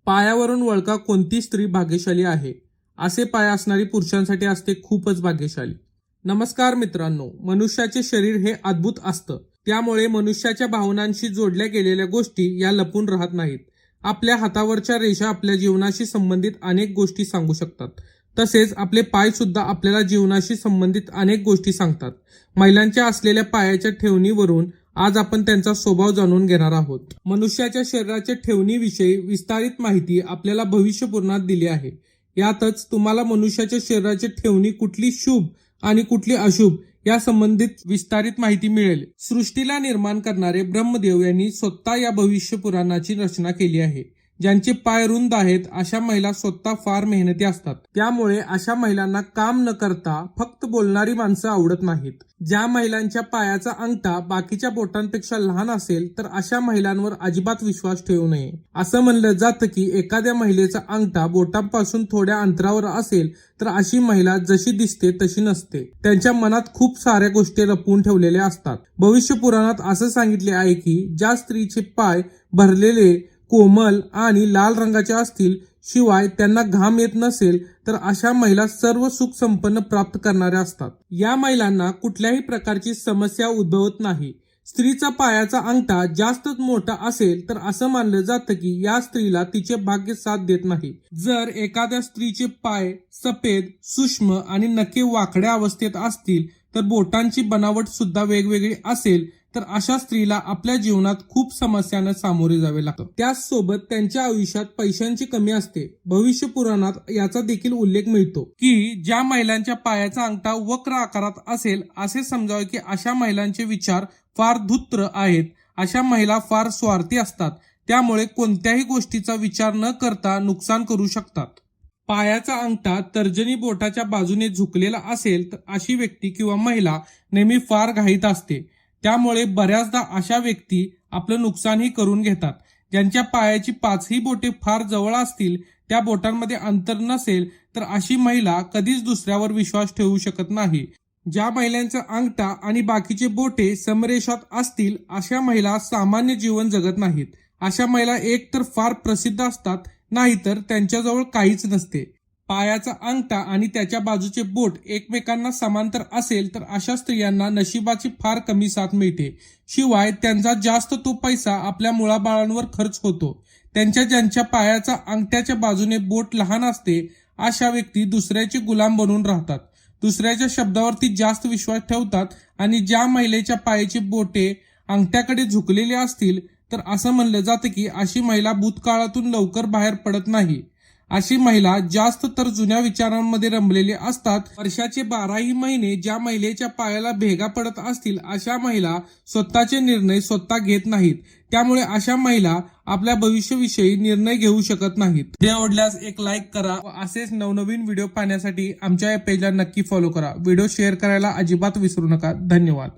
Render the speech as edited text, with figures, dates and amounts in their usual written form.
पायावरून वळका कोणती स्त्री भाग्यशाली आहे? असे पाय असणारी पुरुषांसाठी असते खूपच भाग्यशाली. नमस्कार मित्रांनो, मनुष्याचे शरीर हे अद्भुत असतं. त्यामुळे मनुष्याच्या भावनांशी जोडल्या गेलेल्या गोष्टी या लपून राहत नाहीत. आपल्या हातावरच्या रेषा आपल्या जीवनाशी संबंधित अनेक गोष्टी सांगू शकतात. तसेच आपले पाय सुद्धा आपल्याला जीवनाशी संबंधित अनेक गोष्टी सांगतात. महिलांच्या असलेल्या पायाच्या ठेवणीवरून आज आपण त्यांचा स्वभाव जाणून घेणार आहोत. मनुष्याच्या शरीराच्या ठेवणीविषयी विस्तारित माहिती आपल्याला भविष्य पुराणात दिली आहे. यातच तुम्हाला मनुष्याच्या शरीराची ठेवणी कुठली शुभ आणि कुठली अशुभ या संबंधित विस्तारित माहिती मिळेल. सृष्टीला निर्माण करणारे ब्रह्मदेव यांनी स्वतः या भविष्य पुराणाची रचना केली आहे. ज्यांचे पाय रुंद आहेत अशा महिला स्वतः फार मेहनती असतात. त्यामुळे अशा महिलांना काम न करता फक्त बोलणारी माणसं आवडत नाहीत. ज्या महिलांच्या पायाचा अंगठा बाकीच्या बोटांपेक्षा लहान असेल तर अशा महिलांवर अजिबात विश्वास ठेवू नये. असं म्हणलं जातं की एखाद्या महिलेचा अंगठा बोटांपासून थोड्या अंतरावर असेल तर अशी महिला जशी दिसते तशी नसते. त्यांच्या मनात खूप साऱ्या गोष्टी लपवून ठेवलेल्या असतात. भविष्य पुराणात असं सांगितले आहे की ज्या स्त्रीचे पाय भरलेले, कोमल आणि लाल रंगाचे असतील, शिवाय त्यांना घाम येत नसेल तर अशा महिला सर्व सुख संपन्न प्राप्त करणाऱ्या असतात. या महिलांना कुठल्याही प्रकारची समस्या उद्भवत नाही. स्त्रीचा पायाचा अंगठा जास्तच मोठा असेल तर असं मानलं जातं की या स्त्रीला तिचे भाग्य साथ देत नाही. जर एखाद्या स्त्रीचे पाय सफेद, सूक्ष्म आणि नखे वाकड्या अवस्थेत असतील तर बोटांची बनावट सुद्धा वेगवेगळी असेल तर अशा स्त्रीला आपल्या जीवनात खूप समस्यांना सामोरे जावे लागतं. त्याचसोबत त्यांच्या आयुष्यात पैशांची कमी असते. भविष्य पुराणात याचा देखील उल्लेख मिळतो की ज्या महिलांच्या पायाचा अंगठा वक्र आकारात असेल असे समजावे की अशा महिलांचे विचार फार धूर्त आहेत. अशा महिला फार स्वार्थी असतात. त्यामुळे कोणत्याही गोष्टीचा विचार न करता नुकसान करू शकतात. पायाचा अंगठा तर्जनी बोटाच्या बाजूने झुकलेला असेल तर अशी व्यक्ती किंवा महिला नेहमी फार घाईत असते. त्यामुळे बऱ्याचदा अशा व्यक्ती आपलं नुकसानही करून घेतात. ज्यांच्या पायाची पाचही बोटे फार जवळ असतील, त्या बोटांमध्ये अंतर नसेल तर अशी महिला कधीच दुसऱ्यावर विश्वास ठेवू शकत नाही. ज्या महिलांचा अंगठा आणि बाकीचे बोटे समरेषात असतील अशा महिला सामान्य जीवन जगत नाहीत. अशा महिला एकतर फार प्रसिद्ध असतात, नाहीतर त्यांच्याजवळ काहीच नसते. पायाचा अंगठा आणि त्याच्या बाजूचे बोट एकमेकांना समांतर असेल तर अशा स्त्रियांना नशिबाची फार कमी साथ मिळते. शिवाय त्यांचा जास्त तो पैसा आपल्या मुलाबाळांवर खर्च होतो. ज्यांच्या पायाचा अंगठ्याच्या बाजूने बोट लहान असते अशा व्यक्ती दुसऱ्याचे गुलाम बनून राहतात. दुसऱ्याच्या शब्दावरती जास्त विश्वास ठेवतात आणि ज्या महिलेच्या पायाची बोटे अंगठ्याकडे झुकलेली असतील तर असं म्हणलं जातं की अशी महिला भूतकाळातून लवकर बाहेर पडत नाही. अशी महिला जास्त तर जुन्या विचारांमध्ये रमलेली असतात. वर्षाचे 12ही महिने ज्या महिलेच्या पायाला भेगा पडत असतील अशा महिला स्वतःचे निर्णय स्वतः घेत नाहीत. त्यामुळे अशा महिला आपल्या भविष्याविषयी निर्णय घेऊ शकत नाहीत. व्हिडिओ आवडल्यास एक लाईक करा व असेच नवनवीन व्हिडिओ पाहण्यासाठी आमच्या या पेजला नक्की फॉलो करा. व्हिडिओ शेअर करायला अजिबात विसरू नका. धन्यवाद.